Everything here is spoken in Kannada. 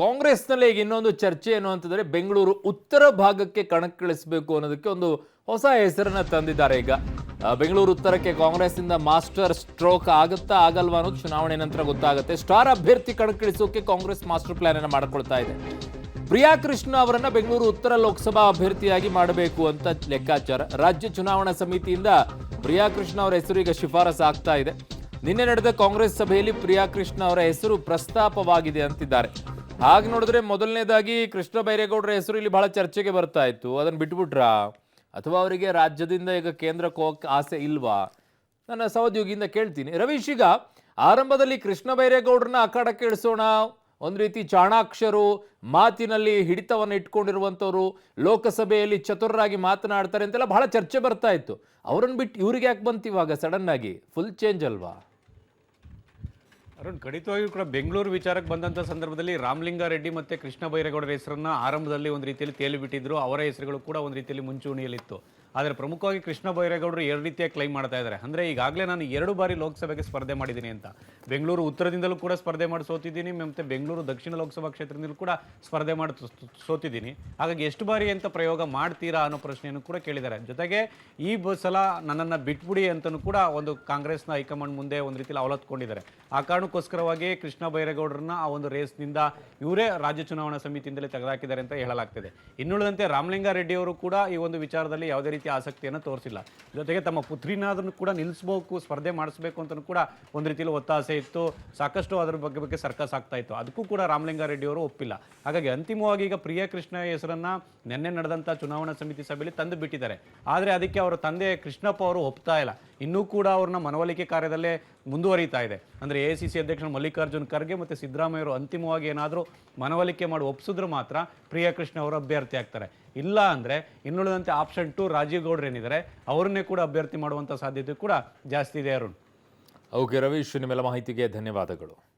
ಕಾಂಗ್ರೆಸ್ನಲ್ಲಿ ಈಗ ಇನ್ನೊಂದು ಚರ್ಚೆ ಏನು ಅಂತಂದ್ರೆ ಬೆಂಗಳೂರು ಉತ್ತರ ಭಾಗಕ್ಕೆ ಕಣಕ್ಕಿಳಿಸಬೇಕು ಅನ್ನೋದಕ್ಕೆ ಒಂದು ಹೊಸ ಹೆಸರನ್ನ ತಂದಿದ್ದಾರೆ ಈಗ. ಬೆಂಗಳೂರು ಉತ್ತರಕ್ಕೆ ಕಾಂಗ್ರೆಸ್ಸಿಂದ ಮಾಸ್ಟರ್ ಸ್ಟ್ರೋಕ್ ಆಗುತ್ತಾ ಆಗಲ್ವಾ ಅನ್ನೋದು ಚುನಾವಣೆ ನಂತರ ಗೊತ್ತಾಗುತ್ತೆ. ಸ್ಟಾರ್ ಅಭ್ಯರ್ಥಿ ಕಣಕ್ಕಿಳಿಸೋಕೆ ಕಾಂಗ್ರೆಸ್ ಮಾಸ್ಟರ್ ಪ್ಲಾನ್ ಅನ್ನು ಮಾಡ್ಕೊಳ್ತಾ ಇದೆ. ಪ್ರಿಯಾ ಕೃಷ್ಣ ಅವರನ್ನ ಬೆಂಗಳೂರು ಉತ್ತರ ಲೋಕಸಭಾ ಅಭ್ಯರ್ಥಿಯಾಗಿ ಮಾಡಬೇಕು ಅಂತ ಲೆಕ್ಕಾಚಾರ. ರಾಜ್ಯ ಚುನಾವಣಾ ಸಮಿತಿಯಿಂದ ಪ್ರಿಯಾ ಕೃಷ್ಣ ಅವರ ಹೆಸರು ಈಗ ಶಿಫಾರಸು ಆಗ್ತಾ ಇದೆ. ನಿನ್ನೆ ನಡೆದ ಕಾಂಗ್ರೆಸ್ ಸಭೆಯಲ್ಲಿ ಪ್ರಿಯಾ ಕೃಷ್ಣ ಅವರ ಹೆಸರು ಪ್ರಸ್ತಾಪವಾಗಿದೆ ಅಂತಿದ್ದಾರೆ. ಹಾಗೆ ನೋಡಿದ್ರೆ ಮೊದಲನೇದಾಗಿ ಕೃಷ್ಣ ಬೈರೇಗೌಡರ ಹೆಸರು ಇಲ್ಲಿ ಬಹಳ ಚರ್ಚೆಗೆ ಬರ್ತಾ ಇತ್ತು. ಅದನ್ನು ಬಿಟ್ಬಿಟ್ರಾ ಅಥವಾ ಅವರಿಗೆ ರಾಜ್ಯದಿಂದ ಈಗ ಕೇಂದ್ರಕ್ಕೆ ಹೋಗಕ್ಕೆ ಆಸೆ ಇಲ್ವಾ? ನನ್ನ ಸಹೋದ್ಯೋಗಿಯಿಂದ ಕೇಳ್ತೀನಿ. ರವೀಶ್, ಈಗ ಆರಂಭದಲ್ಲಿ ಕೃಷ್ಣ ಬೈರೇಗೌಡರನ್ನ ಅಖಾಡಕ್ಕೆ ಇಳಿಸೋಣ, ಒಂದು ರೀತಿ ಚಾಣಾಕ್ಷರು, ಮಾತಿನಲ್ಲಿ ಹಿಡಿತವನ್ನು ಇಟ್ಕೊಂಡಿರುವಂಥವ್ರು, ಲೋಕಸಭೆಯಲ್ಲಿ ಚತುರರಾಗಿ ಮಾತನಾಡ್ತಾರೆ ಅಂತೆಲ್ಲ ಬಹಳ ಚರ್ಚೆ ಬರ್ತಾ ಇತ್ತು. ಅವರನ್ನು ಬಿಟ್ಟು ಇವ್ರಿಗೆ ಯಾಕೆ ಬಂತು ಇವಾಗ ಸಡನ್ ಆಗಿ? ಫುಲ್ ಚೇಂಜ್ ಅಲ್ವಾ? ಅರುಣ್, ಖಂಡಿತವಾಗಿಯೂ ಕೂಡ ಬೆಂಗಳೂರು ವಿಚಾರಕ್ಕೆ ಬಂದಂಥ ಸಂದರ್ಭದಲ್ಲಿ ರಾಮಲಿಂಗಾರೆಡ್ಡಿ ಮತ್ತು ಕೃಷ್ಣ ಬೈರೇಗೌಡರ ಹೆಸರನ್ನ ಆರಂಭದಲ್ಲಿ ಒಂದು ರೀತಿಯಲ್ಲಿ ತೇಲಿ ಬಿಟ್ಟಿದ್ರು. ಅವರ ಹೆಸರುಗಳು ಕೂಡ ಒಂದು ರೀತಿಯಲ್ಲಿ ಮುಂಚೂಣಿಯಲ್ಲಿತ್ತು. ಆದರೆ ಪ್ರಮುಖವಾಗಿ ಕೃಷ್ಣ ಬೈರೇಗೌಡರು ಎರಡು ರೀತಿಯ ಕ್ಲೈಮ್ ಮಾಡ್ತಾ ಇದ್ದಾರೆ. ಅಂದರೆ ಈಗಾಗಲೇ ನಾನು 2 ಬಾರಿ ಲೋಕಸಭೆಗೆ ಸ್ಪರ್ಧೆ ಮಾಡಿದ್ದೀನಿ ಅಂತ. ಬೆಂಗಳೂರು ಉತ್ತರದಿಂದಲೂ ಕೂಡ ಸ್ಪರ್ಧೆ ಮಾಡಿ ಸೋತಿದ್ದೀನಿ, ಮತ್ತು ಬೆಂಗಳೂರು ದಕ್ಷಿಣ ಲೋಕಸಭಾ ಕ್ಷೇತ್ರದಿಂದಲೂ ಕೂಡ ಸ್ಪರ್ಧೆ ಮಾಡಿ ಸೋತಿದ್ದೀನಿ. ಹಾಗಾಗಿ ಎಷ್ಟು ಬಾರಿ ಅಂತ ಪ್ರಯೋಗ ಮಾಡ್ತೀರಾ ಅನ್ನೋ ಪ್ರಶ್ನೆಯನ್ನು ಕೂಡ ಕೇಳಿದ್ದಾರೆ. ಜೊತೆಗೆ ಈ ಸಲ ನನ್ನನ್ನು ಬಿಟ್ಬಿಡಿ ಅಂತಲೂ ಕೂಡ ಒಂದು ಕಾಂಗ್ರೆಸ್ನ ಹೈಕಮಾಂಡ್ ಮುಂದೆ ಒಂದು ರೀತಿಯಲ್ಲಿ ಅವಲತ್ಕೊಂಡಿದ್ದಾರೆ. ಆ ಕಾರಣಕ್ಕೋಸ್ಕರವಾಗಿ ಕೃಷ್ಣ ಬೈರೇಗೌಡರನ್ನ ಆ ಒಂದು ರೇಸ್ನಿಂದ ಇವರೇ ರಾಜ್ಯ ಚುನಾವಣಾ ಸಮಿತಿಯಿಂದಲೇ ತೆಗೆದುಹಾಕಿದ್ದಾರೆ ಅಂತ ಹೇಳಲಾಗ್ತಿದೆ. ಇನ್ನುಳಿದಂತೆ ರಾಮಲಿಂಗಾರೆಡ್ಡಿ ಅವರು ಕೂಡ ಈ ಒಂದು ವಿಚಾರದಲ್ಲಿ ಯಾವುದೇ ರೀತಿಯ ಆಸಕ್ತಿಯನ್ನು ತೋರಿಸಿಲ್ಲ. ಜೊತೆಗೆ ತಮ್ಮ ಪುತ್ರಿನಾದ್ರೂ ಕೂಡ ನಿಲ್ಲಿಸಬೇಕು, ಸ್ಪರ್ಧೆ ಮಾಡಿಸಬೇಕು ಅಂತಲೂ ಕೂಡ ಒಂದು ರೀತಿಯಲ್ಲಿ ಒತ್ತಾಸೆ ಇತ್ತು. ಸಾಕಷ್ಟು ಅದರ ಬಗ್ಗೆ ಸರ್ಕಸ್ ಆಗ್ತಾ ಇತ್ತು. ಅದಕ್ಕೂ ಕೂಡ ರಾಮಲಿಂಗಾರೆಡ್ಡಿ ಅವರು ಒಪ್ಪಿಲ್ಲ. ಹಾಗಾಗಿ ಅಂತಿಮವಾಗಿ ಈಗ ಪ್ರಿಯಾ ಕೃಷ್ಣ ಹೆಸರನ್ನ ನಿನ್ನೆ ನಡೆದಂಥ ಚುನಾವಣಾ ಸಮಿತಿ ಸಭೆಯಲ್ಲಿ ತಂದು ಬಿಟ್ಟಿದ್ದಾರೆ. ಆದರೆ ಅದಕ್ಕೆ ಅವರ ತಂದೆ ಕೃಷ್ಣಪ್ಪ ಅವರು ಒಪ್ತಾ ಇಲ್ಲ. ಇನ್ನೂ ಕೂಡ ಅವ್ರನ್ನ ಮನವೊಲಿಕೆ ಕಾರ್ಯದಲ್ಲೇ ಮುಂದುವರಿತಾ ಇದೆ. ಅಂದರೆ AICC ಅಧ್ಯಕ್ಷರು ಮಲ್ಲಿಕಾರ್ಜುನ್ ಖರ್ಗೆ ಮತ್ತು ಸಿದ್ದರಾಮಯ್ಯವರು ಅಂತಿಮವಾಗಿ ಏನಾದರೂ ಮನವೊಲಿಕೆ ಮಾಡಿ ಒಪ್ಪಿಸಿದ್ರು ಮಾತ್ರ ಪ್ರಿಯಾ ಕೃಷ್ಣ ಅವರು ಅಭ್ಯರ್ಥಿ ಆಗ್ತಾರೆ. ಇಲ್ಲ ಅಂದರೆ ಇನ್ನುಳಿದಂತೆ ಆಪ್ಷನ್ 2 ರಾಜೀವ್ ಗೌಡ್ರು ಏನಿದ್ದಾರೆ ಅವರನ್ನೇ ಕೂಡ ಅಭ್ಯರ್ಥಿ ಮಾಡುವಂಥ ಸಾಧ್ಯತೆ ಕೂಡ ಜಾಸ್ತಿ ಇದೆ. ಅರುಣ್. ಓಕೆ ರವೀಶ್, ನಿಮ್ಮೆಲ್ಲ ಮಾಹಿತಿಗೆ ಧನ್ಯವಾದಗಳು.